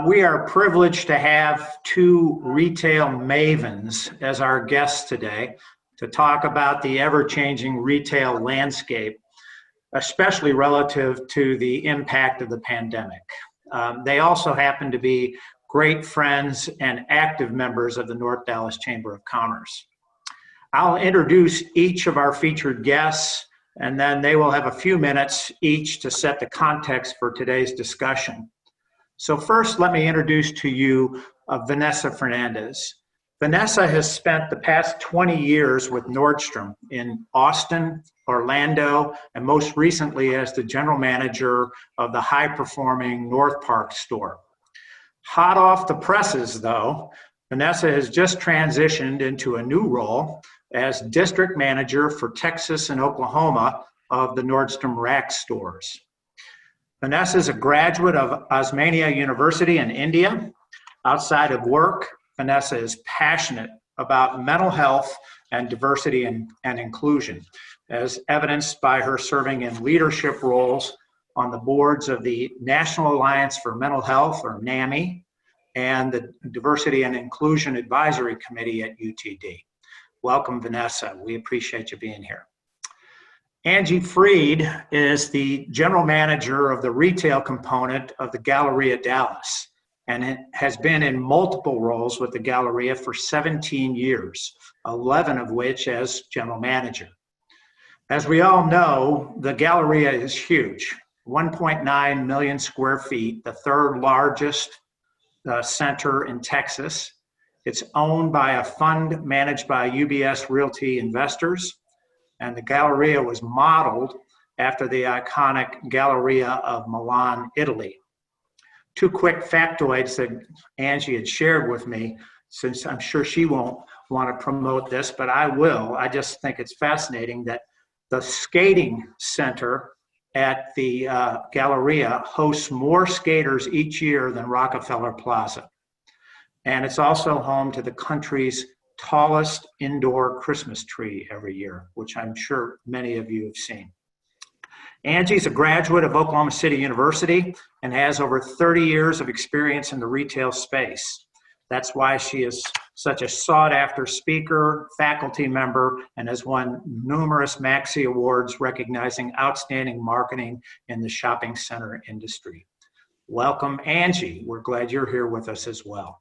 We are privileged to have two retail mavens as our guests today to talk about the ever-changing retail landscape, especially relative to the impact of the pandemic. They also happen to be great friends and active members of the North Dallas Chamber of Commerce. I'll introduce each of our featured guests, and then they will have a few minutes each to set the context for today's discussion. So first, let me introduce to you Vanessa Fernandez. Vanessa has spent the past 20 years with Nordstrom in Austin, Orlando, and most recently as the general manager of the high-performing North Park store. Hot off the presses, though, Vanessa has just transitioned into a new role as district manager for Texas and Oklahoma of the Nordstrom Rack stores. Vanessa is a graduate of Osmania University in India. Outside of work, Vanessa is passionate about mental health and diversity and inclusion, as evidenced by her serving in leadership roles on the boards of the National Alliance for Mental Health, or NAMI, and the Diversity and Inclusion Advisory Committee at UTD. Welcome, Vanessa. We appreciate you being here. Angie Freed is the general manager of the retail component of the Galleria Dallas and has been in multiple roles with the Galleria for 17 years, 11 of which as general manager. As we all know, the Galleria is huge, 1.9 million square feet, the third largest center in Texas. It's owned by a fund managed by UBS Realty Investors, and the Galleria was modeled after the iconic Galleria of Milan, Italy. Two quick factoids that Angie had shared with me, since I'm sure she won't want to promote this, but I will. I just think it's fascinating that the skating center at the Galleria hosts more skaters each year than Rockefeller Plaza. And it's also home to the country's tallest indoor Christmas tree every year, which I'm sure many of you have seen. Angie's a graduate of Oklahoma City University and has over 30 years of experience in the retail space. That's why she is such a sought-after speaker, faculty member, and has won numerous Maxi Awards recognizing outstanding marketing in the shopping center industry. Welcome, Angie. We're glad you're here with us as well.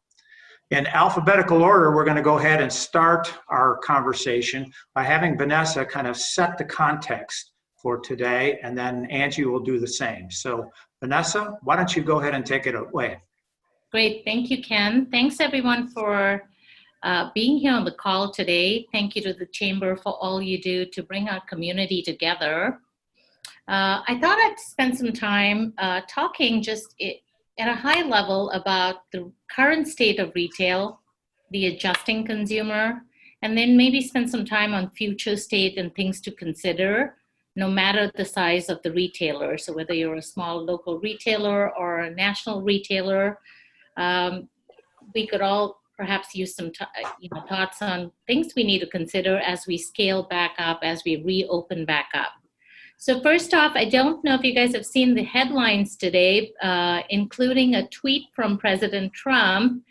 In alphabetical order, we're going to go ahead and start our conversation by having Vanessa kind of set the context for today, and then Angie will do the same. So Vanessa, why don't you go ahead and take it away? Great. Thank you, Ken. Thanks, everyone, for being here on the call today. Thank you to the Chamber for all you do to bring our community together. I thought I'd spend some time talking just at a high level about the current state of retail, the adjusting consumer, and then maybe spend some time on future state and things to consider, no matter the size of the retailer. So whether you're a small local retailer or a national retailer, we could all perhaps use some thoughts on things we need to consider as we scale back up, as we reopen back up. So first off, I don't know if you guys have seen the headlines today, including a tweet from President Trump.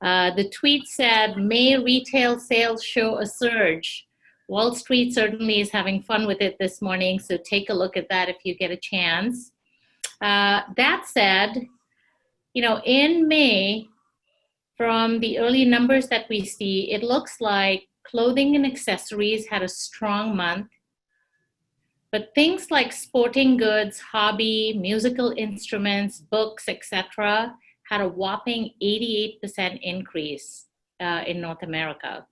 The tweet said, "May retail sales show a surge." Wall Street certainly is having fun with it this morning, so take a look at that if you get a chance. That said, in May, from the early numbers that we see, it looks like clothing and accessories had a strong month. But things like sporting goods, hobby, musical instruments, books, etc., had a whopping 88% increase in North America.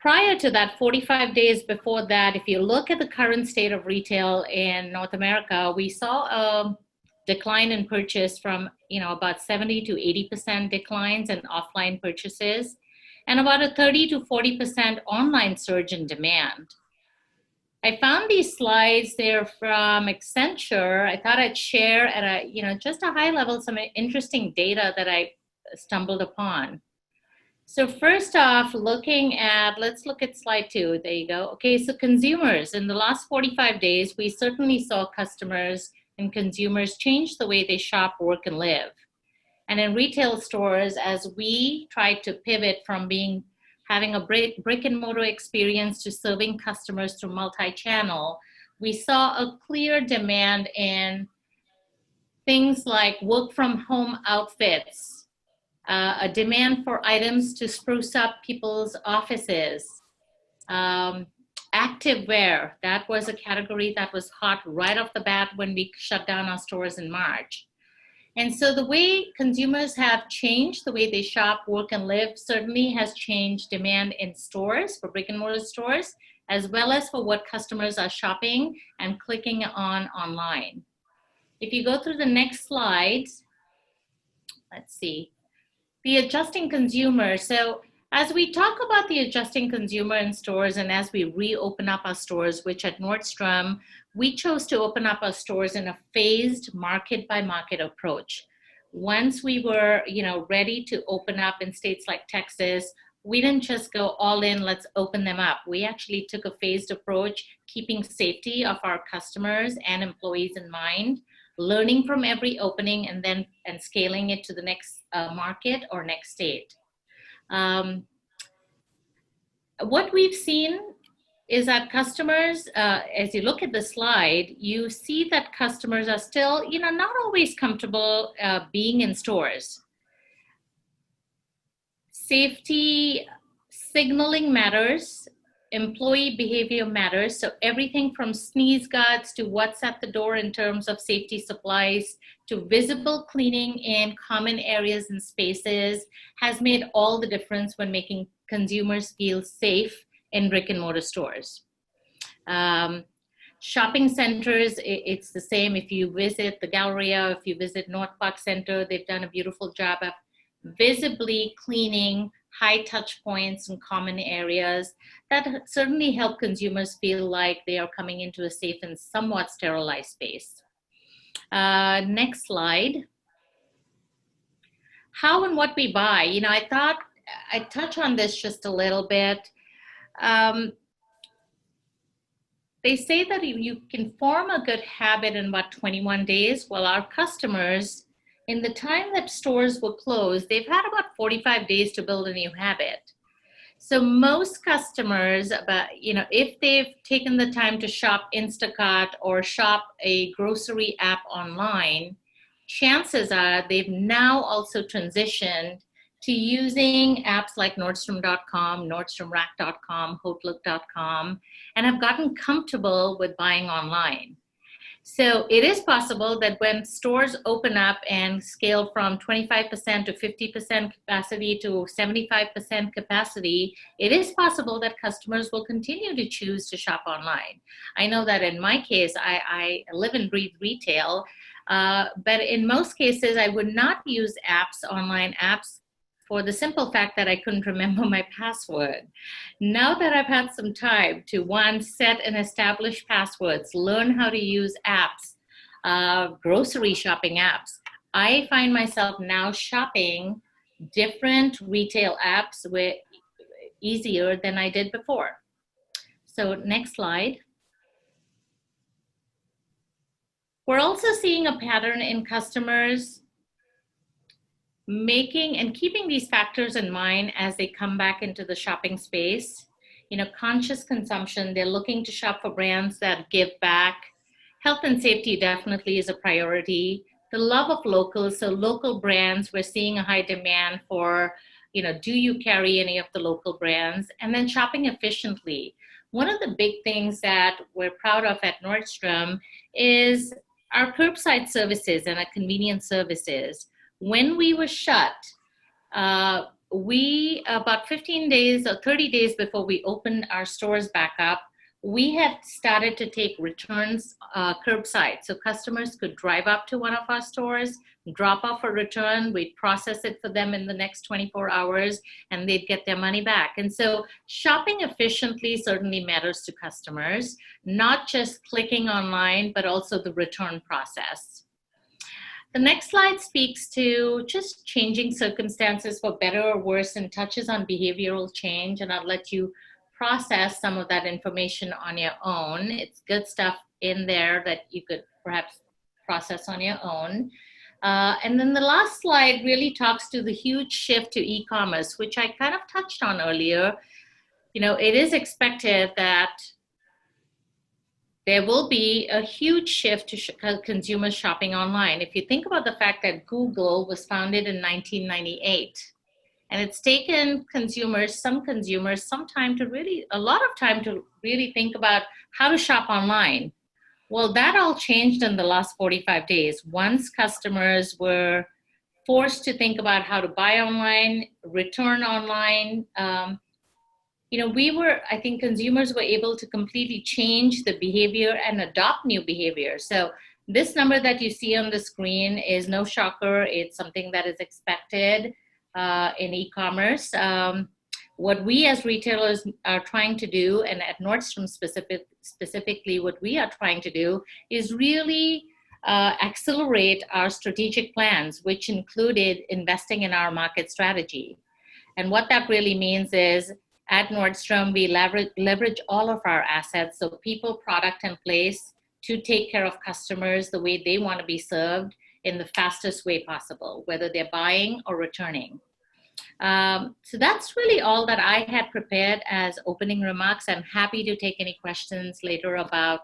Prior to that, 45 days before that, if you look at the current state of retail in North America, we saw a decline in purchase from about 70 to 80% declines in offline purchases, and about a 30 to 40% online surge in demand. I found these slides. They're from Accenture. I thought I'd share at just a high level some interesting data that I stumbled upon. So first off, let's look at slide 2. There you go. Okay, so consumers, in the last 45 days, we certainly saw customers and consumers changed the way they shop, work, and live. And in retail stores, as we tried to pivot from having a brick and mortar experience to serving customers through multi-channel, we saw a clear demand in things like work from home outfits, a demand for items to spruce up people's offices, active wear. That was a category that was hot right off the bat when we shut down our stores in March. And so the way consumers have changed the way they shop, work, and live certainly has changed demand in stores, for brick and mortar stores, as well as for what customers are shopping and clicking on online. If you go through the next slide, let's see, the adjusting consumer. So as we talk about the adjusting consumer in stores and as we reopen up our stores, which at Nordstrom, we chose to open up our stores in a phased market by market approach. Once we were, ready to open up in states like Texas, we didn't just go all in, let's open them up. We actually took a phased approach, keeping safety of our customers and employees in mind, learning from every opening and scaling it to the next market or next state. What we've seen is that customers, as you look at the slide, you see that customers are still, not always comfortable being in stores. Safety signaling matters, employee behavior matters. So everything from sneeze guards to what's at the door in terms of safety supplies to visible cleaning in common areas and spaces has made all the difference when making consumers feel safe in brick and mortar stores. Shopping centers, it's the same. If you visit the Galleria, if you visit North Park Center, they've done a beautiful job of visibly cleaning high touch points and common areas that certainly help consumers feel like they are coming into a safe and somewhat sterilized space. Next slide. How and what we buy. I thought I'd touch on this just a little bit. They say that you can form a good habit in about 21 days. Well, our customers, in the time that stores were closed, they've had about 45 days to build a new habit. So most customers, if they've taken the time to shop Instacart or shop a grocery app online, chances are they've now also transitioned to using apps like Nordstrom.com, NordstromRack.com, HauteLook.com, and have gotten comfortable with buying online. So it is possible that when stores open up and scale from 25% to 50% capacity to 75% capacity, it is possible that customers will continue to choose to shop online. I know that in my case, I live and breathe retail, but in most cases, I would not use online apps, for the simple fact that I couldn't remember my password. Now that I've had some time to, one, set and establish passwords, learn how to use apps, grocery shopping apps, I find myself now shopping different retail apps easier than I did before. So next slide. We're also seeing a pattern in customers making and keeping these factors in mind as they come back into the shopping space. Conscious consumption, they're looking to shop for brands that give back. Health and safety definitely is a priority. The love of locals, so local brands, we're seeing a high demand for, do you carry any of the local brands? And then shopping efficiently. One of the big things that we're proud of at Nordstrom is our curbside services and our convenience services. When we were shut, about 15 days or 30 days before we opened our stores back up, we had started to take returns curbside. So customers could drive up to one of our stores, drop off a return, we'd process it for them in the next 24 hours, and they'd get their money back. And so shopping efficiently certainly matters to customers, not just clicking online, but also the return process. The next slide speaks to just changing circumstances for better or worse and touches on behavioral change, and I'll let you process some of that information on your own. It's good stuff in there that you could perhaps process on your own. And then the last slide really talks to the huge shift to e-commerce, which I kind of touched on earlier. You know, it is expected that there will be a huge shift to consumers shopping online. If you think about the fact that Google was founded in 1998, and it's taken some consumers, a lot of time to really think about how to shop online. Well, that all changed in the last 45 days. Once customers were forced to think about how to buy online, return online, I think consumers were able to completely change the behavior and adopt new behavior. So this number that you see on the screen is no shocker. It's something that is expected in e-commerce. What we as retailers are trying to do, and at Nordstrom specifically, what we are trying to do is really accelerate our strategic plans, which included investing in our market strategy. And what that really means is at Nordstrom, we leverage all of our assets, so people, product, and place, to take care of customers the way they want to be served in the fastest way possible, whether they're buying or returning. So that's really all that I had prepared as opening remarks. I'm happy to take any questions later about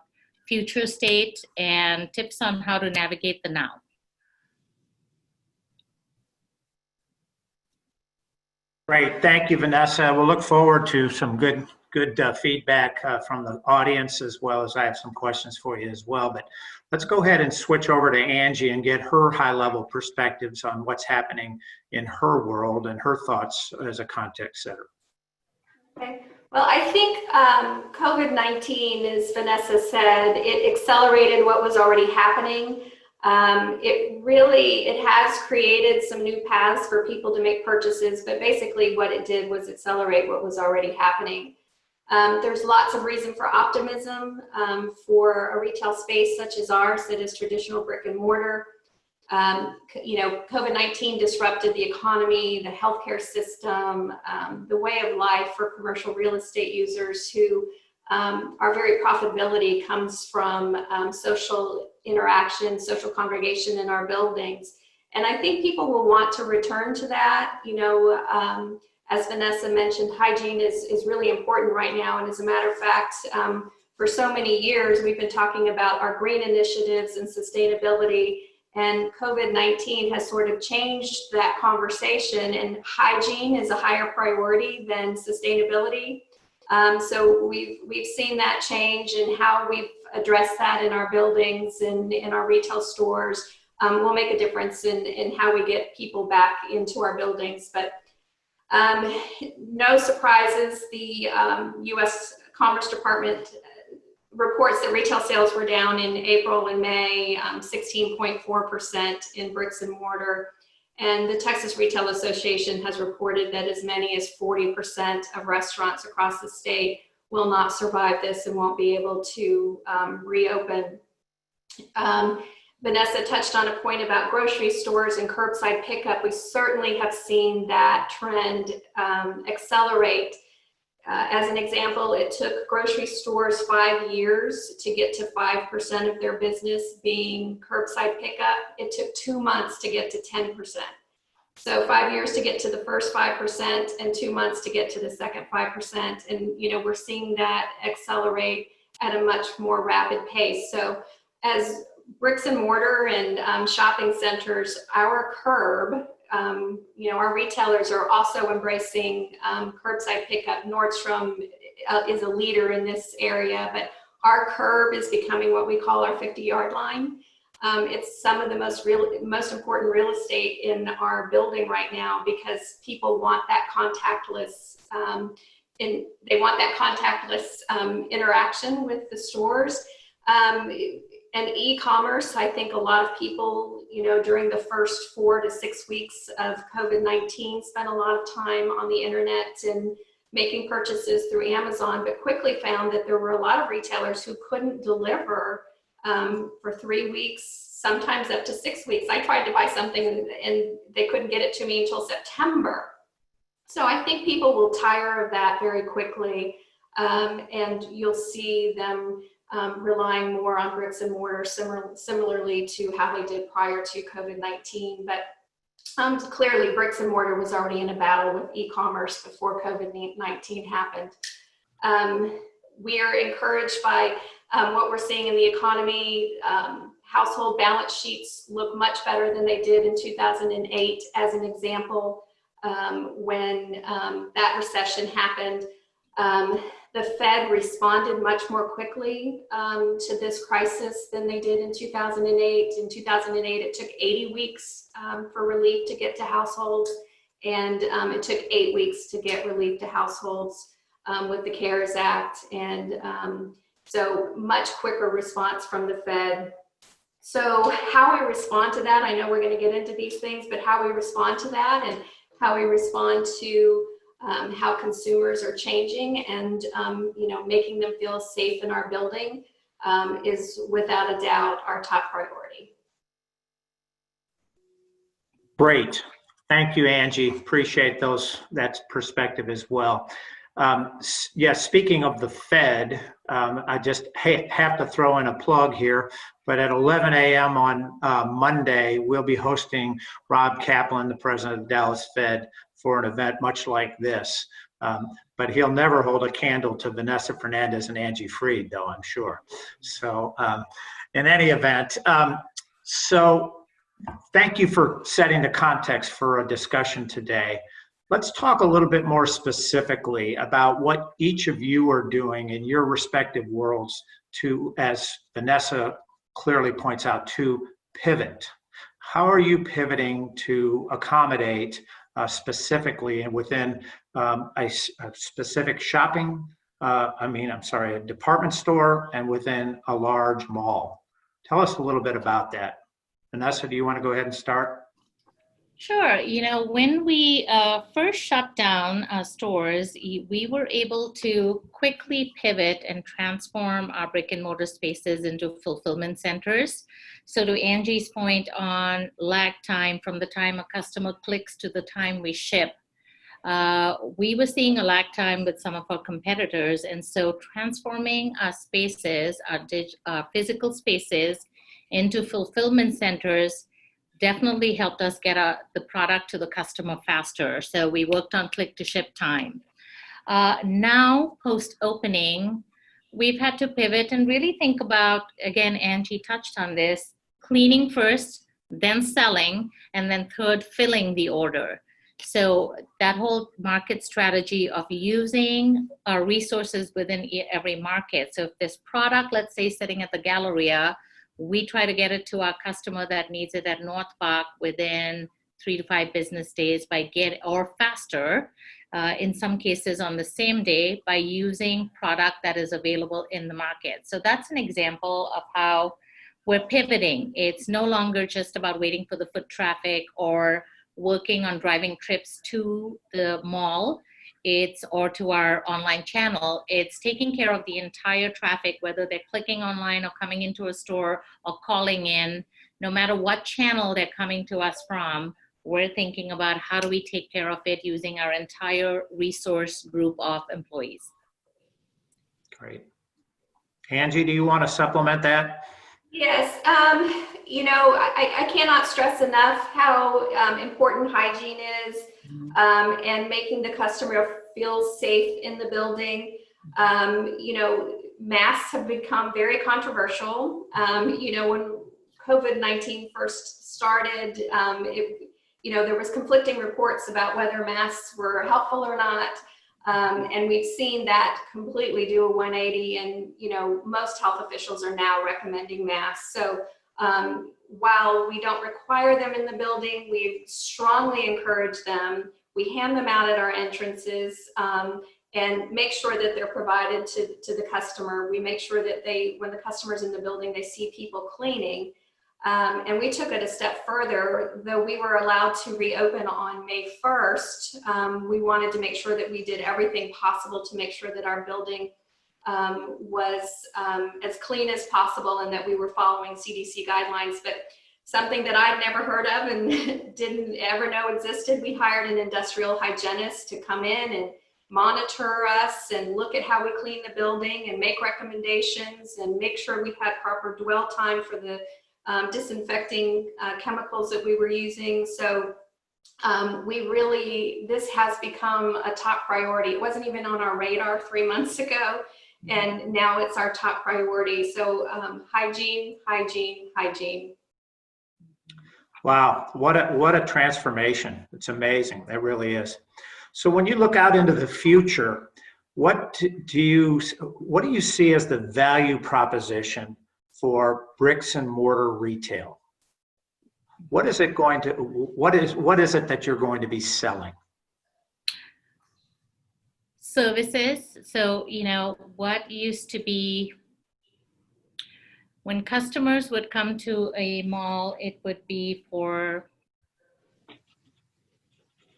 future state and tips on how to navigate the now. Great, thank you, Vanessa. We'll look forward to some good feedback from the audience, as well as I have some questions for you as well. But let's go ahead and switch over to Angie and get her high-level perspectives on what's happening in her world and her thoughts as a context setter. Okay. Well, I think COVID-19, as Vanessa said, it accelerated what was already happening. It has created some new paths for people to make purchases, but basically what it did was accelerate what was already happening. There's lots of reason for optimism for a retail space such as ours that is traditional brick and mortar. COVID-19 disrupted the economy, the healthcare system, the way of life for commercial real estate users who our very profitability comes from social interaction, social congregation in our buildings. And I think people will want to return to that. As Vanessa mentioned, hygiene is really important right now. And as a matter of fact, for so many years, we've been talking about our green initiatives and sustainability, and COVID-19 has sort of changed that conversation, and hygiene is a higher priority than sustainability. So we've seen that change, and how we've addressed that in our buildings and in our retail stores will make a difference in how we get people back into our buildings. But no surprises, the U.S. Commerce Department reports that retail sales were down in April and May, 16.4% in bricks and mortar. And the Texas Retail Association has reported that as many as 40% of restaurants across the state will not survive this and won't be able to reopen. Vanessa touched on a point about grocery stores and curbside pickup. We certainly have seen that trend accelerate. As an example, it took grocery stores 5 years to get to 5% of their business being curbside pickup. It took 2 months to get to 10%. So 5 years to get to the first 5% and 2 months to get to the second 5%. And we're seeing that accelerate at a much more rapid pace. So as bricks and mortar and shopping centers, our curb, our retailers are also embracing curbside pickup. Nordstrom is a leader in this area, but our curb is becoming what we call our 50-yard line. It's some of the most important real estate in our building right now, because people want that contactless, interaction with the stores. And e-commerce, I think a lot of people, during the first 4 to 6 weeks of COVID-19 spent a lot of time on the internet and making purchases through Amazon, but quickly found that there were a lot of retailers who couldn't deliver for 3 weeks, sometimes up to 6 weeks. I tried to buy something and they couldn't get it to me until September. So I think people will tire of that very quickly, and you'll see them relying more on bricks and mortar, similarly to how they did prior to COVID-19. But clearly, bricks and mortar was already in a battle with e-commerce before COVID-19 happened. We are encouraged by what we're seeing in the economy. Household balance sheets look much better than they did in 2008, as an example, when that recession happened. The Fed responded much more quickly to this crisis than they did in 2008. In 2008, it took 80 weeks for relief to get to households, and it took 8 weeks to get relief to households with the CARES Act. And so much quicker response from the Fed. So how we respond to that, I know we're going to get into these things, but how we respond to that and how we respond to how consumers are changing and making them feel safe in our building is without a doubt our top priority. Great. Thank you, Angie. Appreciate that perspective as well. Speaking of the Fed, I just have to throw in a plug here, but at 11 a.m. on Monday, we'll be hosting Rob Kaplan, the president of the Dallas Fed, for an event much like this. But he'll never hold a candle to Vanessa Fernandez and Angie Freed, though, I'm sure. So in any event, so thank you for setting the context for a discussion today. Let's talk a little bit more specifically about what each of you are doing in your respective worlds to, as Vanessa clearly points out, to pivot. How are you pivoting to accommodate specifically and within a specific a department store and within a large mall? Tell us a little bit about that. Vanessa, do you want to go ahead and start? Sure. When we first shut down stores, we were able to quickly pivot and transform our brick and mortar spaces into fulfillment centers. So to Angie's point on lag time from the time a customer clicks to the time we ship, we were seeing a lag time with some of our competitors. And so transforming our spaces, our physical spaces into fulfillment centers definitely helped us get the product to the customer faster. So we worked on click to ship time. Now, post-opening, we've had to pivot and really think about, again, Angie touched on this, cleaning first, then selling, and then third, filling the order. So that whole market strategy of using our resources within every market. So if this product, let's say, sitting at the Galleria, we try to get it to our customer that needs it at North Park within 3 to 5 business days or faster, in some cases on the same day, by using product that is available in the market. So that's an example of how we're pivoting. It's no longer just about waiting for the foot traffic or working on driving trips to the mall. Or to our online channel. It's taking care of the entire traffic, whether they're clicking online or coming into a store or calling in. No matter what channel they're coming to us from, we're thinking about how do we take care of it using our entire resource group of employees. Great. Angie, do you want to supplement that? Yes, I cannot stress enough how important hygiene is and making the customer feel safe in the building. Masks have become very controversial. When COVID-19 first started, there was conflicting reports about whether masks were helpful or not. And we've seen that completely do a 180, and most health officials are now recommending masks. So while we don't require them in the building, we strongly encourage them. We hand them out at our entrances and make sure that they're provided to the customer. We make sure that when the customer's in the building, they see people cleaning. And we took it a step further. Though we were allowed to reopen on May 1st, we wanted to make sure that we did everything possible to make sure that our building was as clean as possible and that we were following CDC guidelines. But something that I'd never heard of and didn't ever know existed, we hired an industrial hygienist to come in and monitor us and look at how we clean the building and make recommendations and make sure we've had proper dwell time for the disinfecting chemicals that we were using. So this has become a top priority. It wasn't even on our radar 3 months ago, and now it's our top priority. So hygiene, hygiene, hygiene. Wow, what a transformation. It's amazing. It really is. So when you look out into the future, what do you see as the value proposition for bricks and mortar retail? What is it that you're going to be selling? Services. So, what used to be, when customers would come to a mall, it would be for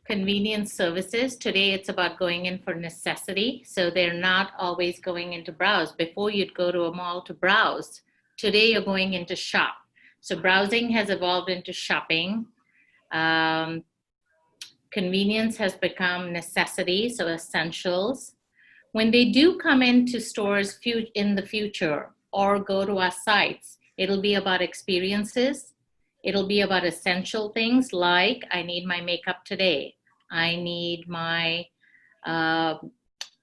convenience services. Today, it's about going in for necessity. So they're not always going in to browse. Before, you'd go to a mall to browse. Today, you're going in to shop. So browsing has evolved into shopping. Convenience has become necessity, so essentials. When they do come into stores in the future or go to our sites, it'll be about experiences. It'll be about essential things like, I need my makeup today. I need my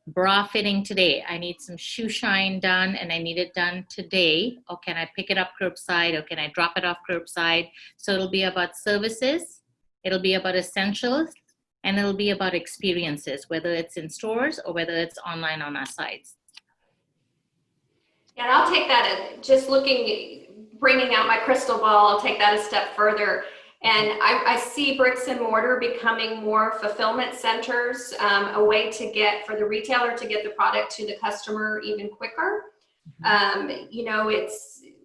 bra fitting today. I need some shoe shine done and I need it done today. Or can I pick it up curbside, or can I drop it off curbside? So it'll be about services, it'll be about essentials, and it'll be about experiences, whether it's in stores or whether it's online on our sites. And I'll take that, bringing out my crystal ball, I'll take that a step further. And I see bricks and mortar becoming more fulfillment centers, a way for the retailer to get the product to the customer even quicker.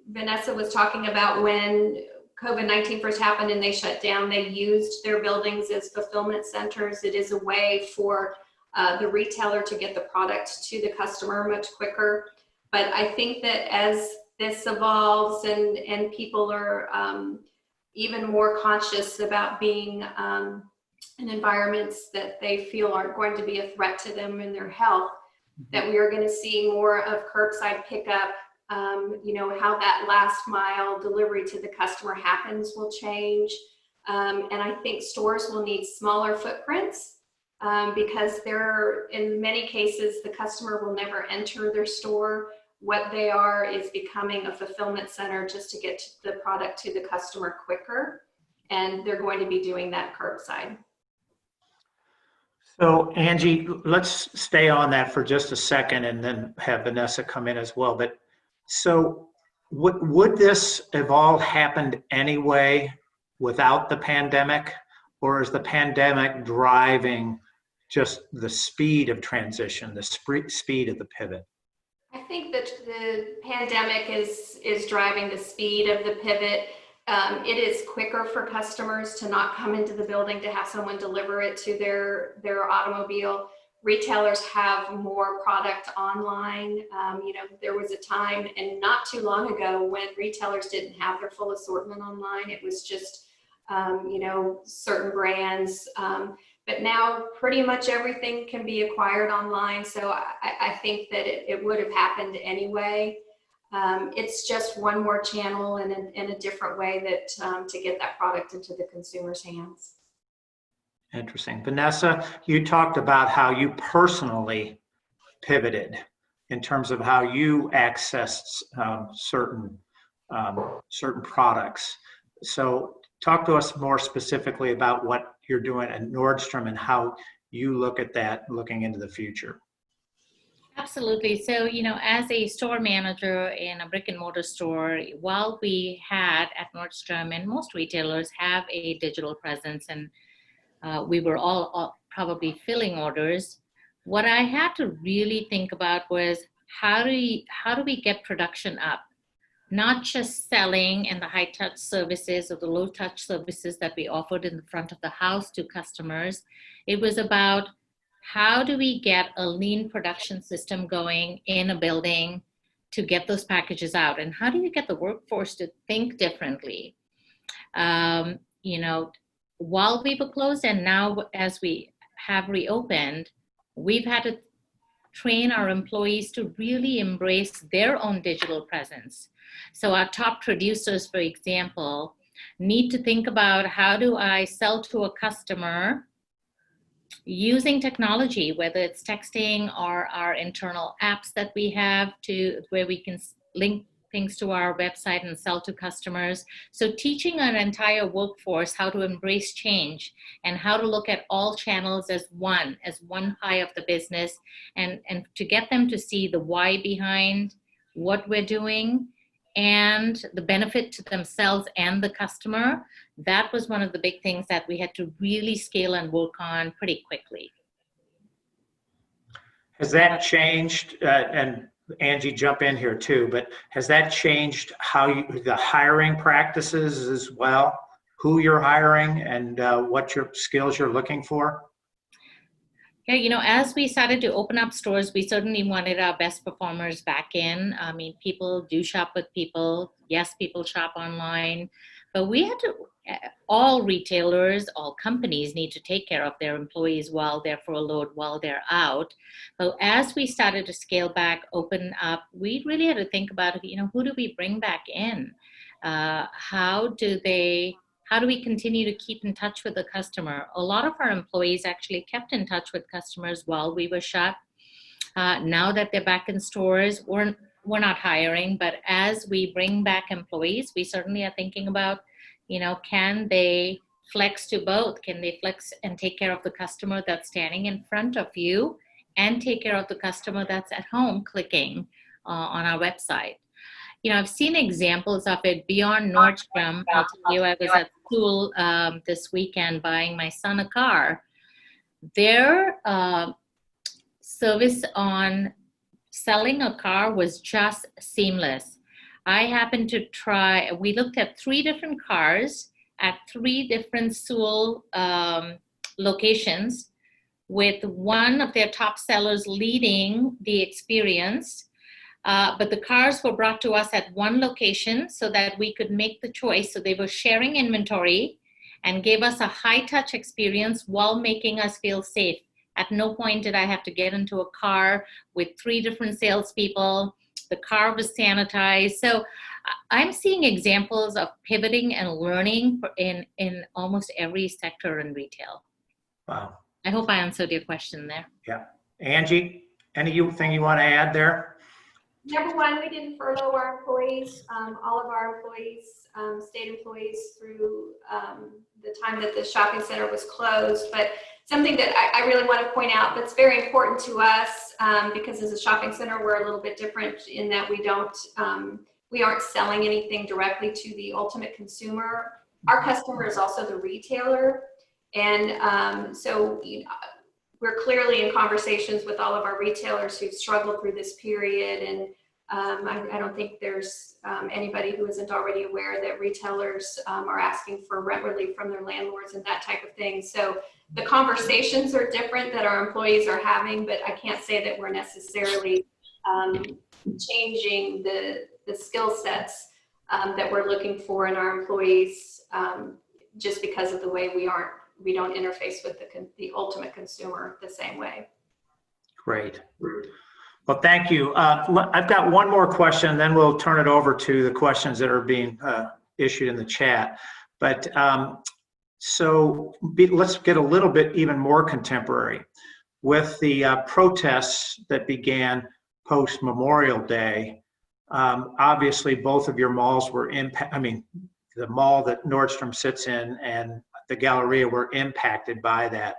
Vanessa was talking about when COVID-19 first happened and they shut down, they used their buildings as fulfillment centers. It is a way for the retailer to get the product to the customer much quicker. But I think that as this evolves and people are even more conscious about being in environments that they feel aren't going to be a threat to them and their health, that we are going to see more of curbside pickup. How that last mile delivery to the customer happens will change. And I think stores will need smaller footprints because in many cases, the customer will never enter their store. What they are is becoming a fulfillment center just to get the product to the customer quicker. And they're going to be doing that curbside. So Angie, let's stay on that for just a second and then have Vanessa come in as well. But so would this have all happened anyway without the pandemic, or is the pandemic driving just the speed of transition, the speed of the pivot? I think that the pandemic is driving the speed of the pivot. It is quicker for customers to not come into the building to have someone deliver it to their automobile. Retailers have more product online. There was a time, and not too long ago, when retailers didn't have their full assortment online. It was just, certain brands. But now pretty much everything can be acquired online. So I think that it would have happened anyway. It's just one more channel and in a different way that to get that product into the consumer's hands. Interesting. Vanessa, you talked about how you personally pivoted in terms of how you accessed certain products. So talk to us more specifically about what you're doing at Nordstrom and how you look at that looking into the future. Absolutely. So, as a store manager in a brick and mortar store, while we had at Nordstrom, and most retailers have a digital presence, and we were all probably filling orders, what I had to really think about was how do we get production up? Not just selling and the high touch services or the low touch services that we offered in the front of the house to customers. It was about how do we get a lean production system going in a building to get those packages out? And how do you get the workforce to think differently? While we were closed and now as we have reopened, we've had to train our employees to really embrace their own digital presence. So our top producers, for example, need to think about, how do I sell to a customer using technology, whether it's texting or our internal apps that we have to where we can link things to our website and sell to customers. So teaching our entire workforce how to embrace change and how to look at all channels as one pie of the business, and to get them to see the why behind what we're doing and the benefit to themselves and the customer. That was one of the big things that we had to really scale and work on pretty quickly. Has that changed, and Angie, jump in here too, but has that changed how the hiring practices as well? Who you're hiring and what your skills you're looking for? Yeah, as we started to open up stores, we certainly wanted our best performers back in. I mean, people do shop with people. Yes, people shop online, but we had to, all retailers, all companies need to take care of their employees while they're furloughed, while they're out. But as we started to scale back, open up, we really had to think about, who do we bring back in? How do we continue to keep in touch with the customer? A lot of our employees actually kept in touch with customers while we were shut. Now that they're back in stores, we're not hiring, but as we bring back employees, we certainly are thinking about, can they flex to both? Can they flex and take care of the customer that's standing in front of you and take care of the customer that's at home clicking on our website? I've seen examples of it beyond Nordstrom. I'll tell you, I was at school this weekend buying my son a car. Their service on selling a car was just seamless. I happened to we looked at 3 different cars at 3 different Sewell locations, with one of their top sellers leading the experience. But the cars were brought to us at one location so that we could make the choice. So they were sharing inventory and gave us a high-touch experience while making us feel safe. At no point did I have to get into a car with 3 different salespeople. The car was sanitized. So I'm seeing examples of pivoting and learning in almost every sector in retail. Wow. I hope I answered your question there. Yeah. Angie, anything you want to add there? Number one, we didn't furlough our employees. All of our employees stayed employees through the time that the shopping center was closed. But something that I really want to point out that's very important to us, because as a shopping center, we're a little bit different in that we aren't selling anything directly to the ultimate consumer. Our customer is also the retailer. And so we're clearly in conversations with all of our retailers who've struggled through this period. And I don't think there's anybody who isn't already aware that retailers are asking for rent relief from their landlords and that type of thing. So the conversations are different that our employees are having, but I can't say that we're necessarily changing the skill sets that we're looking for in our employees just because of the way we don't interface with the ultimate consumer the same way. Great. Well, thank you. I've got one more question, then we'll turn it over to the questions that are being issued in the chat. But let's get a little bit even more contemporary. With the protests that began post Memorial Day, obviously both of your malls were the mall that Nordstrom sits in and the Galleria were impacted by that.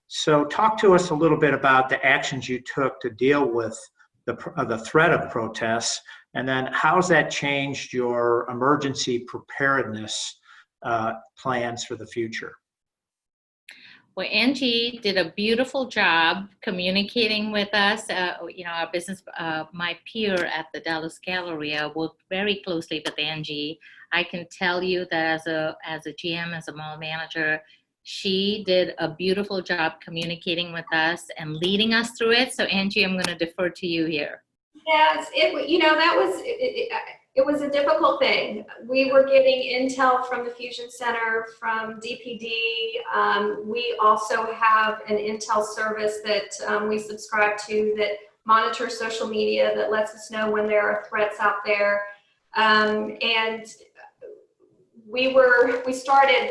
So talk to us a little bit about the actions you took to deal with the threat of protests, and then how's that changed your emergency preparedness plans for the future? Well, Angie did a beautiful job communicating with us. Our business, my peer at the Dallas Galleria worked very closely with Angie. I can tell you that as a GM, as a mall manager, she did a beautiful job communicating with us and leading us through it. So Angie, I'm going to defer to you here. Yes, It was a difficult thing. We were getting intel from the Fusion Center, from DPD. We also have an intel service that we subscribe to that monitors social media, that lets us know when there are threats out there. And we started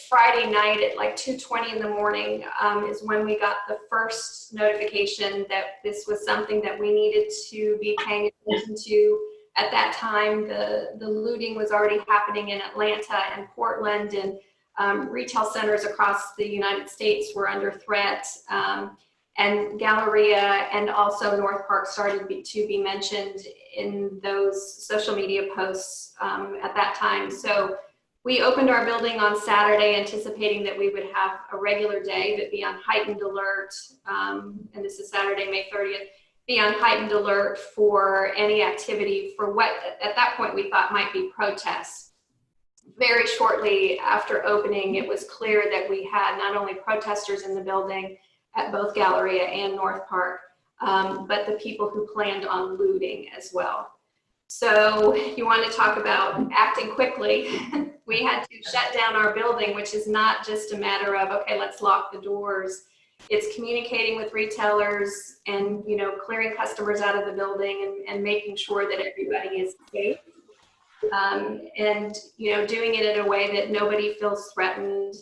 Friday night at like 2:20 in the morning is when we got the first notification that this was something that we needed to be paying attention to. At that time, the looting was already happening in Atlanta and Portland, and retail centers across the United States were under threat. And Galleria and also North Park started to be mentioned in those social media posts at that time. So we opened our building on Saturday anticipating that we would have a regular day, but be on heightened alert, and this is Saturday, May 30th, be on heightened alert for any activity for what at that point we thought might be protests. Very shortly after opening, it was clear that we had not only protesters in the building at both Galleria and North Park, but the people who planned on looting as well. So you want to talk about acting quickly. We had to shut down our building, which is not just a matter of, okay, let's lock the doors. It's communicating with retailers and, you know, clearing customers out of the building and making sure that everybody is safe. And, you know, doing it in a way that nobody feels threatened.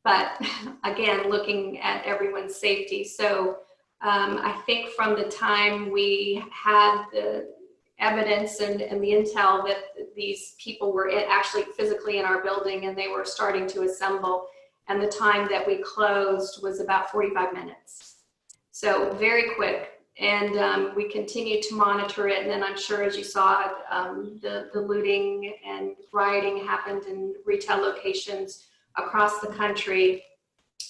But again, looking at everyone's safety. So I think from the time we had the evidence and the intel that these people were actually physically in our building and they were starting to assemble, and the time that we closed was about 45 minutes. So very quick. And we continued to monitor it. And then I'm sure, as you saw, the looting and rioting happened in retail locations across the country.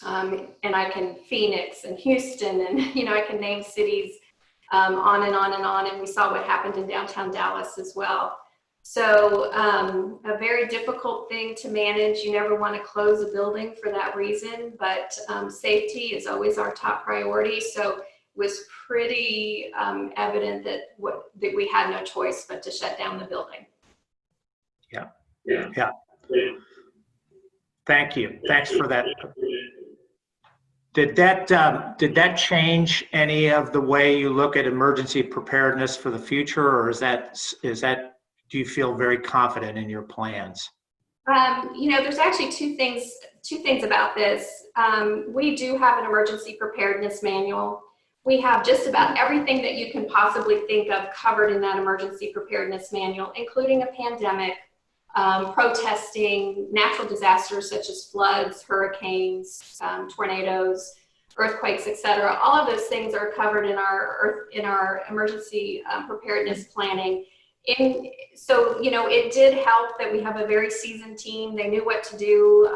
And I can Phoenix and Houston, and, you know, I can name cities on and on and on. And we saw what happened in downtown Dallas as well. So a very difficult thing to manage. You never want to close a building for that reason, but safety is always our top priority. So it was pretty evident that we had no choice but to shut down the building. Yeah. Thank you. Thanks for that. Did that change any of the way you look at emergency preparedness for the future, or is that do you feel very confident in your plans? You know, there's actually two things about this. We do have an emergency preparedness manual. We have just about everything that you can possibly think of covered in that emergency preparedness manual, including a pandemic, protesting, natural disasters such as floods, hurricanes, tornadoes, earthquakes, etc. All of those things are covered in our emergency preparedness planning. So, you know, it did help that we have a very seasoned team. They knew what to do.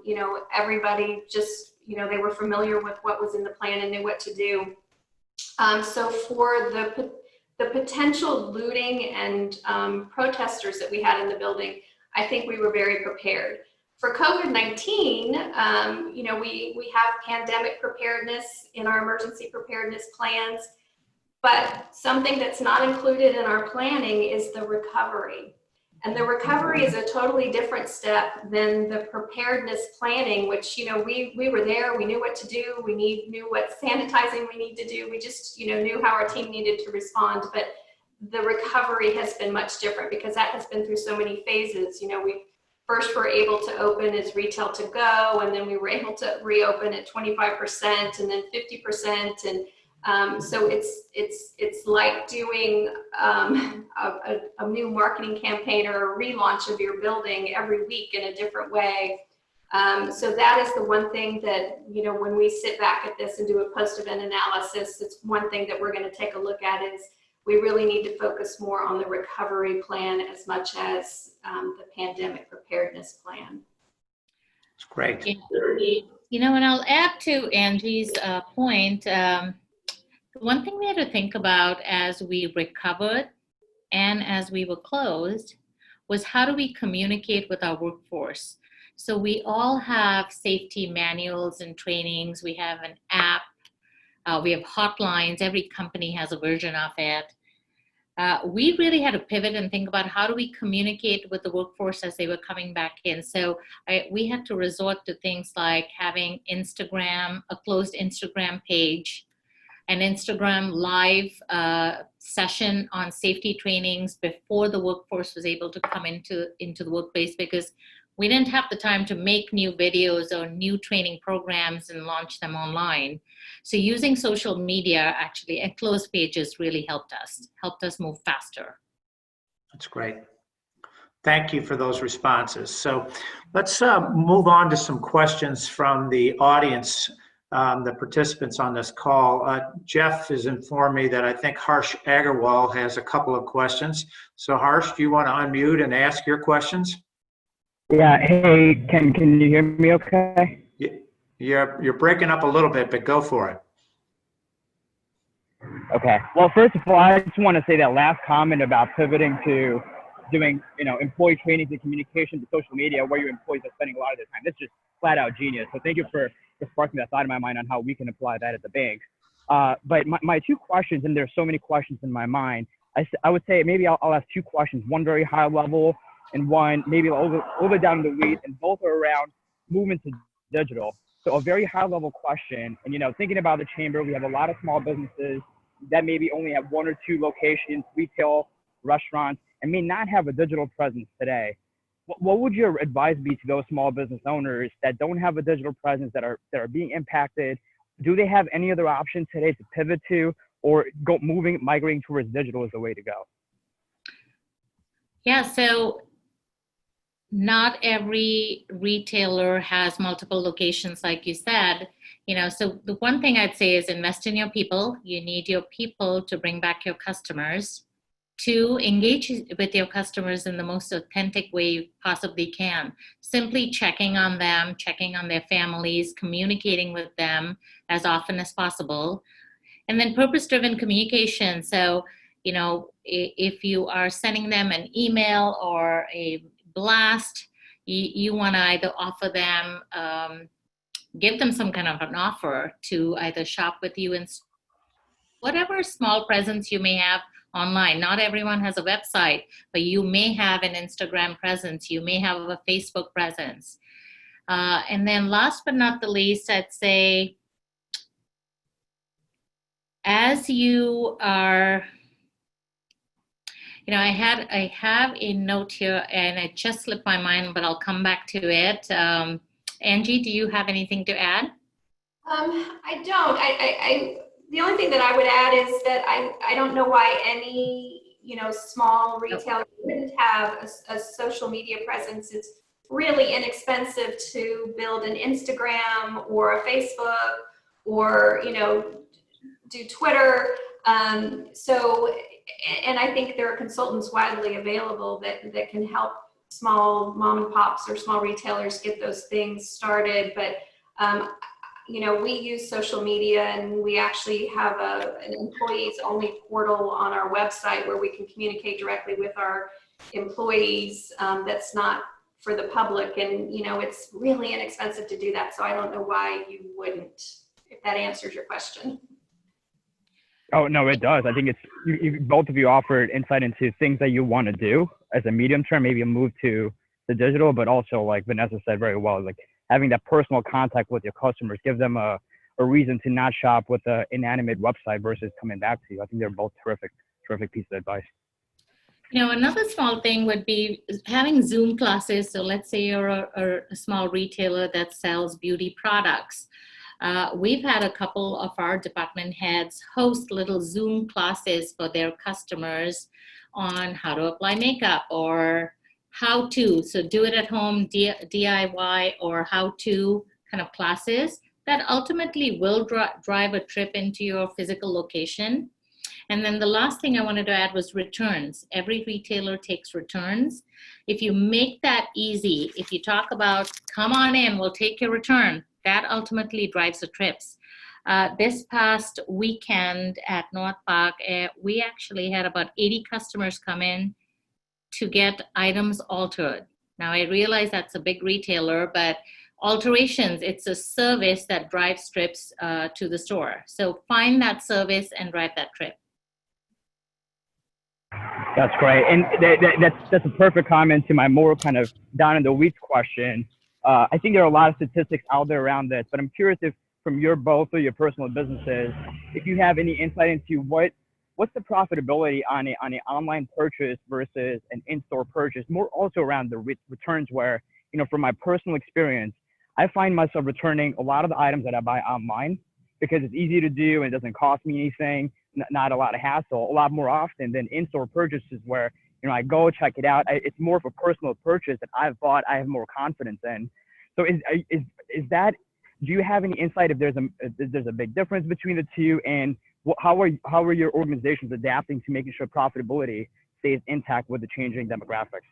You know, everybody just, you know, they were familiar with what was in the plan and knew what to do. So for the potential looting and protesters that we had in the building, I think we were very prepared. For COVID-19, you know, we have pandemic preparedness in our emergency preparedness plans, but something that's not included in our planning is the recovery. And the recovery is a totally different step than the preparedness planning, which, you know, we were there, we knew what to do, we knew what sanitizing we need to do, we just, you know, knew how our team needed to respond. But the recovery has been much different because that has been through so many phases. You know, we first were able to open as retail to go, and then we were able to reopen at 25% and then 50%. And so it's like doing a new marketing campaign or a relaunch of your building every week in a different way. So that is the one thing that, you know, when we sit back at this and do a post-event analysis, it's one thing that we're going to take a look at is we really need to focus more on the recovery plan as much as the pandemic preparedness plan. It's great. You know, and I'll add to Angie's point. One thing we had to think about as we recovered and as we were closed was how do we communicate with our workforce? So we all have safety manuals and trainings. We have an app. We have hotlines. Every company has a version of it. we really had to pivot and think about how do we communicate with the workforce as they were coming back in. So we had to resort to things like having Instagram, a closed Instagram page, an Instagram live session on safety trainings before the workforce was able to come into the workplace, because we didn't have the time to make new videos or new training programs and launch them online. So using social media actually and closed pages really helped us move faster. That's great. Thank you for those responses. So let's move on to some questions from the audience, the participants on this call. Jeff has informed me that I think Harsh Agarwal has a couple of questions. So Harsh, do you want to unmute and ask your questions? Yeah. Hey, can you hear me okay? You're breaking up a little bit, but go for it. Okay. Well, first of all, I just want to say that last comment about pivoting to doing, employee trainings and communication to social media where your employees are spending a lot of their time. That's just flat out genius. So thank you for sparking that thought in my mind on how we can apply that at the bank. But my two questions, and there's so many questions in my mind, I would say maybe I'll ask two questions, one very high level and one maybe a little bit down the weeds, and both are around movement to digital. So a very high level question, and thinking about the chamber, we have a lot of small businesses that maybe only have one or two locations, retail, restaurants, and may not have a digital presence today. What would your advice be to those small business owners that don't have a digital presence, that are being impacted? Do they have any other option today to pivot to, or migrating towards digital is the way to go? Yeah, so not every retailer has multiple locations, like you said. So the one thing I'd say is invest in your people. You need your people to bring back your customers, to engage with your customers in the most authentic way you possibly can. Simply checking on them, checking on their families, communicating with them as often as possible. And then purpose-driven communication. So, if you are sending them an email or a blast, you want to either offer them, give them some kind of an offer to either shop with you in whatever small presence you may have online. Not everyone has a website, but you may have an Instagram presence, you may have a Facebook presence. And then last but not the least, I'd say, as you are, I have a note here and it just slipped my mind, but I'll come back to it. Angie, do you have anything to add? I don't. The only thing that I would add is that I don't know why any, small retailer wouldn't have a social media presence. It's really inexpensive to build an Instagram or a Facebook or, do Twitter. And I think there are consultants widely available that can help small mom and pops or small retailers get those things started. But, we use social media, and we actually have an employees only portal on our website where we can communicate directly with our employees. That's not for the public, and, it's really inexpensive to do that. So I don't know why you wouldn't, if that answers your question. Oh, no, it does. I think it's both of you offered insight into things that you want to do as a medium term, maybe a move to the digital, but also, like Vanessa said very well, like having that personal contact with your customers, give them a reason to not shop with an inanimate website versus coming back to you. I think they're both terrific pieces of advice. Another small thing would be having Zoom classes. So let's say you're a small retailer that sells beauty products. We've had a couple of our department heads host little Zoom classes for their customers on how to apply makeup or how to. So do it at home, DIY, or how to kind of classes that ultimately will drive a trip into your physical location. And then the last thing I wanted to add was returns. Every retailer takes returns. If you make that easy, if you talk about, come on in, we'll take your return, that ultimately drives the trips. This past weekend at North Park, we actually had about 80 customers come in to get items altered. Now I realize that's a big retailer, but alterations, it's a service that drives trips to the store. So find that service and drive that trip. That's great. And that's a perfect comment to my more kind of down in the weeds question. I think there are a lot of statistics out there around this, but I'm curious if from your both of your personal businesses, if you have any insight into what's the profitability on an online purchase versus an in-store purchase, more also around the returns where, from my personal experience, I find myself returning a lot of the items that I buy online because it's easy to do and it doesn't cost me anything, not a lot of hassle, a lot more often than in-store purchases where, I go check it out. It's more of a personal purchase that I've bought, I have more confidence in. So is that, do you have any insight if there's a big difference between the two, and how are your organizations adapting to making sure profitability stays intact with the changing demographics?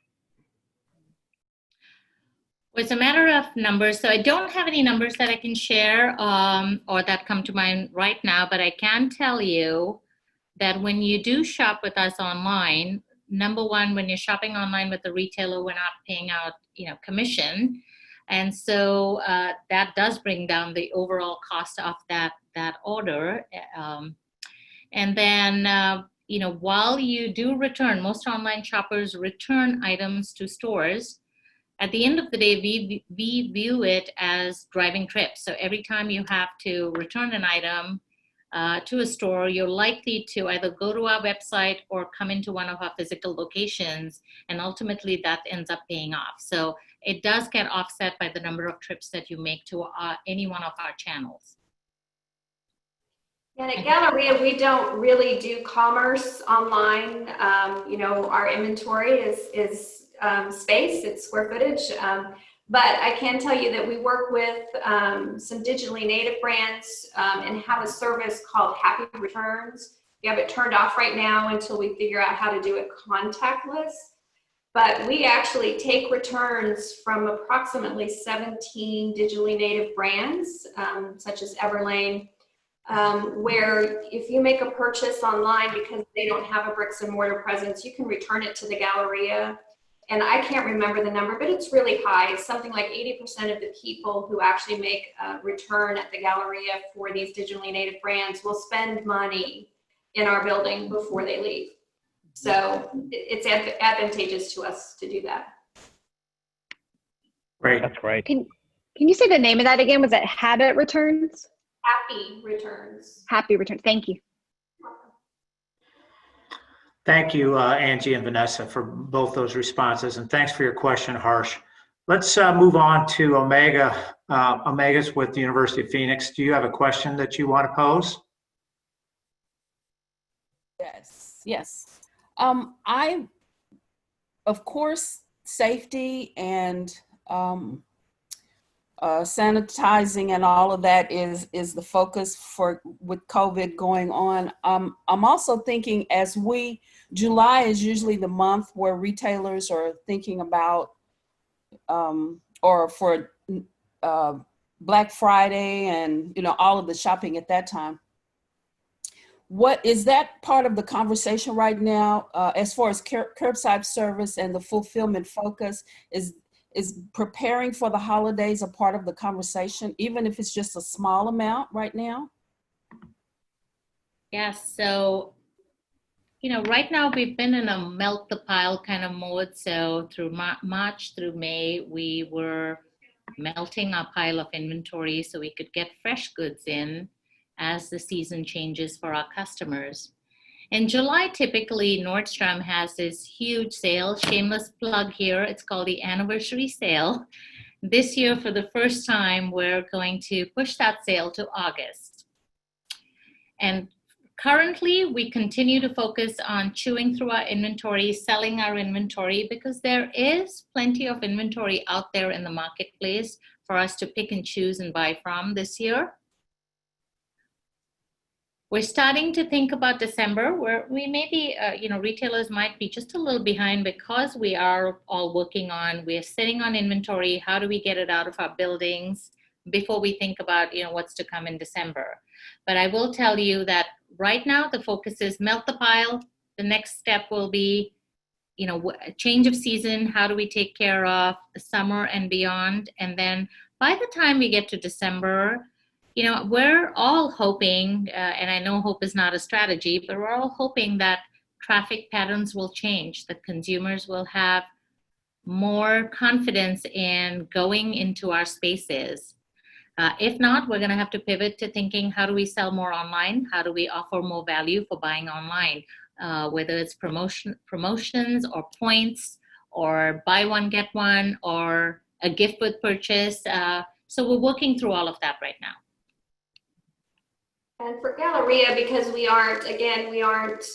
Well, it's a matter of numbers. So I don't have any numbers that I can share or that come to mind right now, but I can tell you that when you do shop with us online, number one, when you're shopping online with the retailer, we're not paying out, commission. And so that does bring down the overall cost of that order. And then, while you do return, most online shoppers return items to stores. At the end of the day, we view it as driving trips. So every time you have to return an item to a store, you're likely to either go to our website or come into one of our physical locations, and ultimately that ends up paying off. So it does get offset by the number of trips that you make to any one of our channels. And at Galleria, we don't really do commerce online. Our inventory is space, it's square footage. But I can tell you that we work with some digitally native brands and have a service called Happy Returns. We have it turned off right now until we figure out how to do it contactless. But we actually take returns from approximately 17 digitally native brands, such as Everlane, where if you make a purchase online because they don't have a bricks and mortar presence, you can return it to the Galleria. And I can't remember the number, but it's really high. It's something like 80% of the people who actually make a return at the Galleria for these digitally native brands will spend money in our building before they leave. So it's advantageous to us to do that. Great. That's great. Can you say the name of that again? Was it Habit Returns? Happy Returns. Happy Returns. Thank you. Thank you, Angie and Vanessa, for both those responses, and thanks for your question, Harsh. Let's move on to Omega. Omega's with the University of Phoenix. Do you have a question that you want to pose? Yes. Of course, safety and sanitizing and all of that is the focus with COVID going on. I'm also thinking July is usually the month where retailers are thinking about, or for Black Friday and all of the shopping at that time. What is that part of the conversation right now as far as curbside service and the fulfillment focus? Is preparing for the holidays a part of the conversation, even if it's just a small amount right now? Yes, so, right now we've been in a melt the pile kind of mode. So through March through May, we were melting our pile of inventory so we could get fresh goods in as the season changes for our customers. In July, typically, Nordstrom has this huge sale, shameless plug here. It's called the Anniversary Sale. This year, for the first time, we're going to push that sale to August. And currently, we continue to focus on chewing through our inventory, selling our inventory, because there is plenty of inventory out there in the marketplace for us to pick and choose and buy from this year. We're starting to think about December, where we may be, retailers might be just a little behind because we are all working on, we're sitting on inventory. How do we get it out of our buildings before we think about, what's to come in December? But I will tell you that right now the focus is melt the pile. The next step will be, a change of season. How do we take care of the summer and beyond? And then by the time we get to December, we're all hoping, and I know hope is not a strategy, but we're all hoping that traffic patterns will change, that consumers will have more confidence in going into our spaces. If not, we're going to have to pivot to thinking, how do we sell more online? How do we offer more value for buying online? Whether it's promotions or points or buy one, get one, or a gift with purchase. So we're working through all of that right now. And for Galleria, because we aren't engaged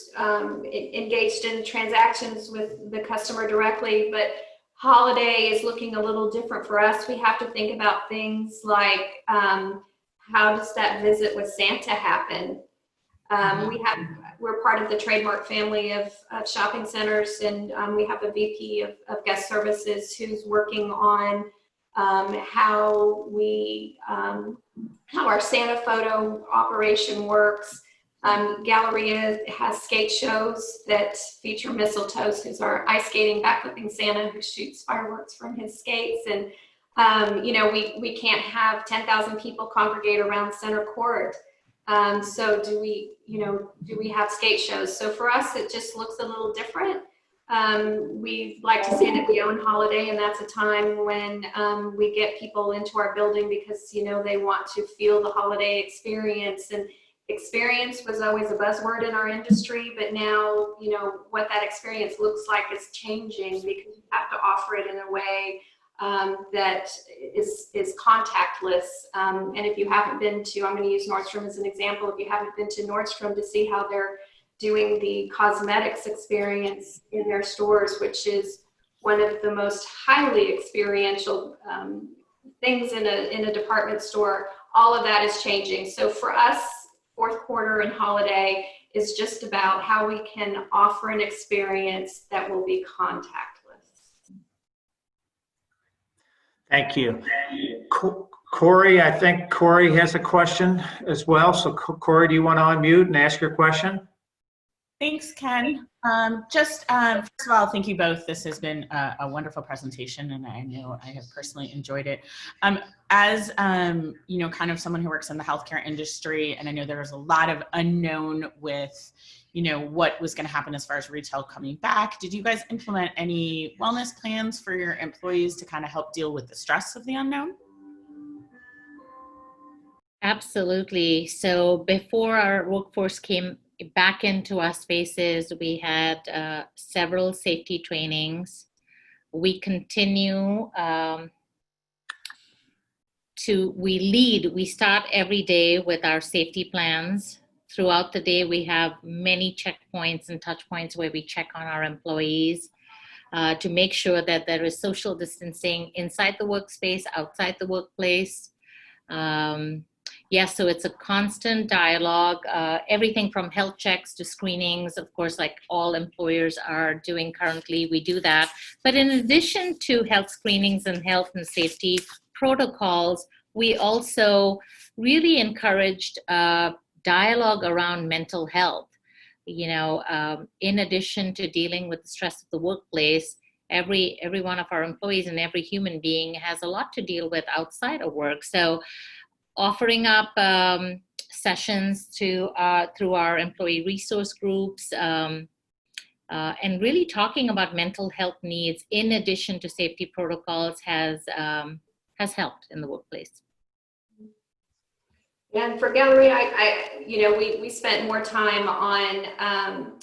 in transactions with the customer directly, but holiday is looking a little different for us. We have to think about things like, how does that visit with Santa happen? We're part of the Trademark family of shopping centers, and we have a VP of guest services who's working on how our Santa photo operation works. Galleria has skate shows that feature Mistletoes, who's our ice skating backflipping Santa who shoots fireworks from his skates. And we can't have 10,000 people congregate around center court. So do we have skate shows? So for us, it just looks a little different. We like to say that we own holiday, and that's a time when we get people into our building because, they want to feel the holiday experience. And experience was always a buzzword in our industry, but now, what that experience looks like is changing because you have to offer it in a way that is contactless. And if you haven't been to, I'm going to use Nordstrom as an example. If you haven't been to Nordstrom to see how they're doing the cosmetics experience in their stores, which is one of the most highly experiential things in a department store, all of that is changing. So for us, fourth quarter and holiday is just about how we can offer an experience that will be contactless. Thank you. Corey, I think Corey has a question as well. So Corey, do you want to unmute and ask your question? Thanks, Ken. First of all, thank you both. This has been a wonderful presentation, and I know I have personally enjoyed it. As kind of someone who works in the healthcare industry, and I know there was a lot of unknown with, what was going to happen as far as retail coming back. Did you guys implement any wellness plans for your employees to kind of help deal with the stress of the unknown? Absolutely. So before our workforce came back into our spaces, we had several safety trainings. We continue we start every day with our safety plans. Throughout the day, we have many checkpoints and touch points where we check on our employees to make sure that there is social distancing inside the workspace, outside the workplace. Yes, so it's a constant dialogue, everything from health checks to screenings, of course, like all employers are doing currently, we do that. But in addition to health screenings and health and safety protocols, we also really encouraged dialogue around mental health. In addition to dealing with the stress of the workplace, every one of our employees and every human being has a lot to deal with outside of work. So offering up sessions through our employee resource groups and really talking about mental health needs in addition to safety protocols has helped in the workplace. And for Galleria, we spent more time on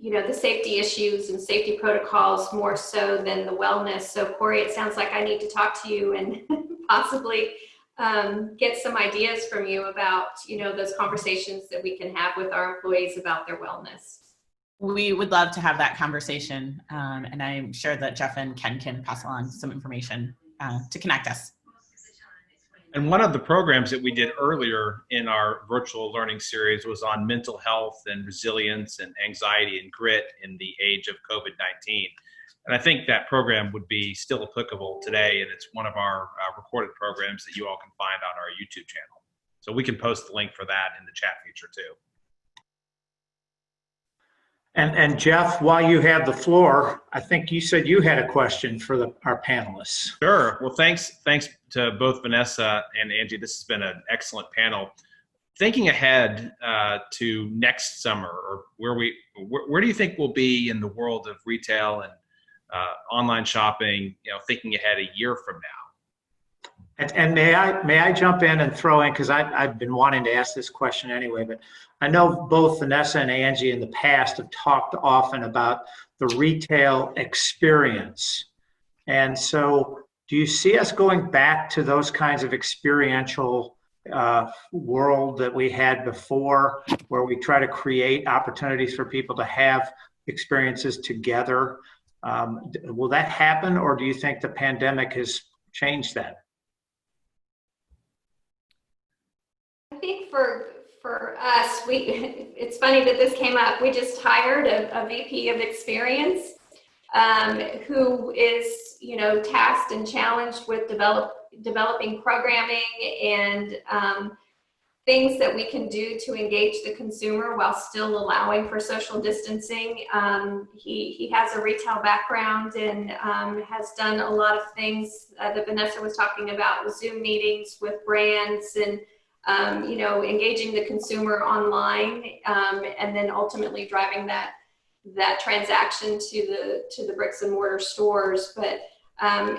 the safety issues and safety protocols more so than the wellness. So Corey, it sounds like I need to talk to you and possibly get some ideas from you about, those conversations that we can have with our employees about their wellness. We would love to have that conversation. And I'm sure that Jeff and Ken can pass along some information to connect us. And one of the programs that we did earlier in our virtual learning series was on mental health and resilience and anxiety and grit in the age of COVID-19. And I think that program would be still applicable today, and it's one of our recorded programs that you all can find on our YouTube channel. So we can post the link for that in the chat feature too. And Jeff, while you have the floor, I think you said you had a question for our panelists. Sure. Well, thanks to both Vanessa and Angie. This has been an excellent panel. thinking ahead to next summer, or where do you think we'll be in the world of retail and online shopping? Thinking ahead a year from now. And may I jump in and throw in, because I've been wanting to ask this question anyway, but I know both Vanessa and Angie in the past have talked often about the retail experience. And so do you see us going back to those kinds of experiential world that we had before, where we try to create opportunities for people to have experiences together? Will that happen, or do you think the pandemic has changed that? I think for us, it's funny that this came up. We just hired a VP of experience who is, tasked and challenged with developing programming and things that we can do to engage the consumer while still allowing for social distancing. He has a retail background and has done a lot of things that Vanessa was talking about with Zoom meetings with brands and engaging the consumer online, and then ultimately driving that transaction to the bricks and mortar stores. But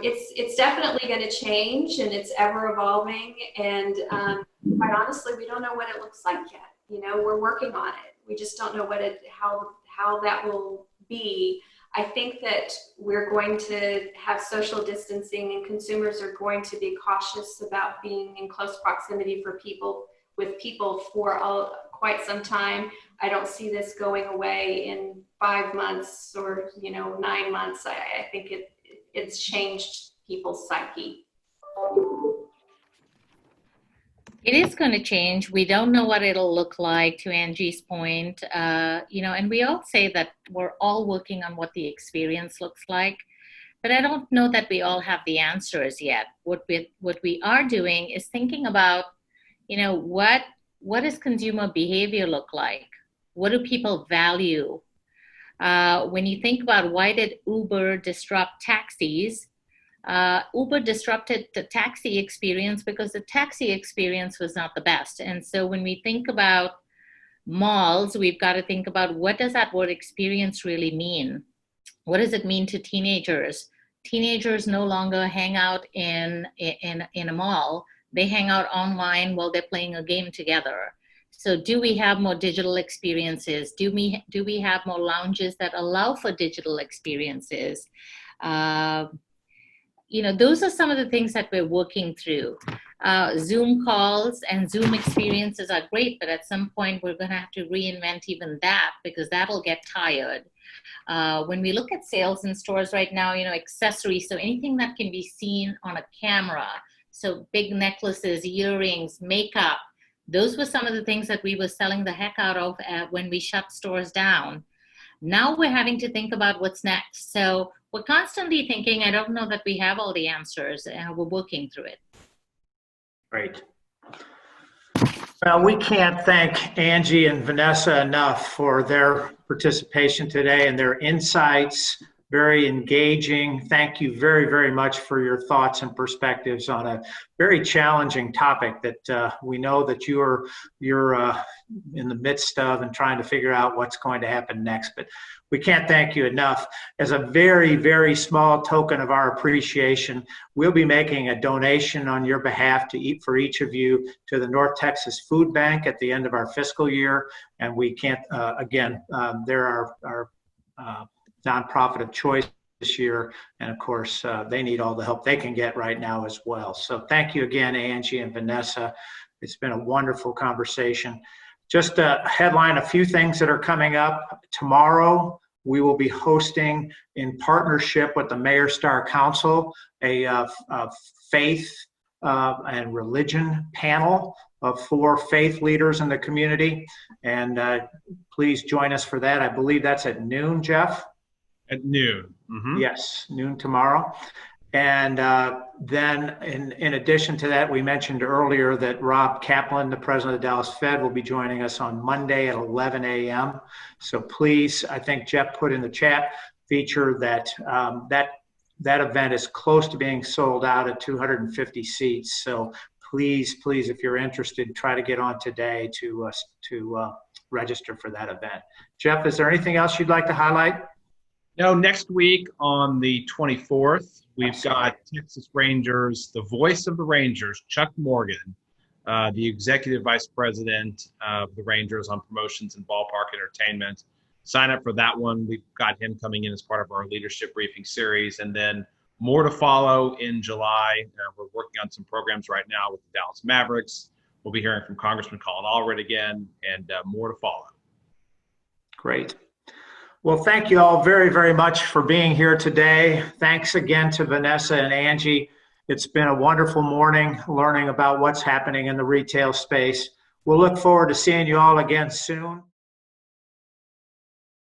it's definitely going to change, and it's ever evolving. And quite honestly, we don't know what it looks like yet. We're working on it. We just don't know how that will be. I think that we're going to have social distancing, and consumers are going to be cautious about being in close proximity with people for quite some time. I don't see this going away in 5 months or 9 months. I think it's changed people's psyche. It is going to change. We don't know what it'll look like, to Angie's point. And we all say that we're all working on what the experience looks like, but I don't know that we all have the answers yet. What we are doing is thinking about, what does consumer behavior look like? What do people value? When you think about why did Uber disrupt taxis, Uber disrupted the taxi experience because the taxi experience was not the best. And so when we think about malls, we've got to think about, what does that word experience really mean? What does it mean to teenagers? Teenagers no longer hang out in a mall. They hang out online while they're playing a game together. So do we have more digital experiences? Do we have more lounges that allow for digital experiences? Those are some of the things that we're working through. Zoom calls and Zoom experiences are great, but at some point we're going to have to reinvent even that, because that'll get tired. When we look at sales in stores right now, accessories, so anything that can be seen on a camera, so big necklaces, earrings, makeup, those were some of the things that we were selling the heck out of when we shut stores down. Now we're having to think about what's next. So we're constantly thinking. I don't know that we have all the answers, and we're working through it. Great. Well, we can't thank Angie and Vanessa enough for their participation today and their insights. Very engaging. Thank you very, very much for your thoughts and perspectives on a very challenging topic that we know that you're in the midst of and trying to figure out what's going to happen next. But we can't thank you enough. As a very, very small token of our appreciation, we'll be making a donation on your behalf for each of you to the North Texas Food Bank at the end of our fiscal year. And we can't, they're our nonprofit of choice this year. And of course, they need all the help they can get right now as well. So thank you again, Angie and Vanessa. It's been a wonderful conversation. Just to headline a few things that are coming up. Tomorrow, we will be hosting, in partnership with the Mayor Star Council, a faith and religion panel of 4 faith leaders in the community. And please join us for that. I believe that's at noon, Jeff? At noon. Mm-hmm. Yes, noon tomorrow. And then in addition to that, we mentioned earlier that Rob Kaplan, the president of the Dallas Fed, will be joining us on Monday at 11 a.m. So please, I think Jeff put in the chat feature that that event is close to being sold out at 250 seats. So please, if you're interested, try to get on today to register for that event. Jeff, is there anything else you'd like to highlight? No, next week on the 24th, we've got Texas Rangers, the voice of the Rangers, Chuck Morgan, the Executive Vice President of the Rangers on promotions and ballpark entertainment. Sign up for that one. We've got him coming in as part of our leadership briefing series. And then more to follow in July. We're working on some programs right now with the Dallas Mavericks. We'll be hearing from Congressman Colin Allred again, and more to follow. Great. Well, thank you all very, very much for being here today. Thanks again to Vanessa and Angie. It's been a wonderful morning learning about what's happening in the retail space. We'll look forward to seeing you all again soon.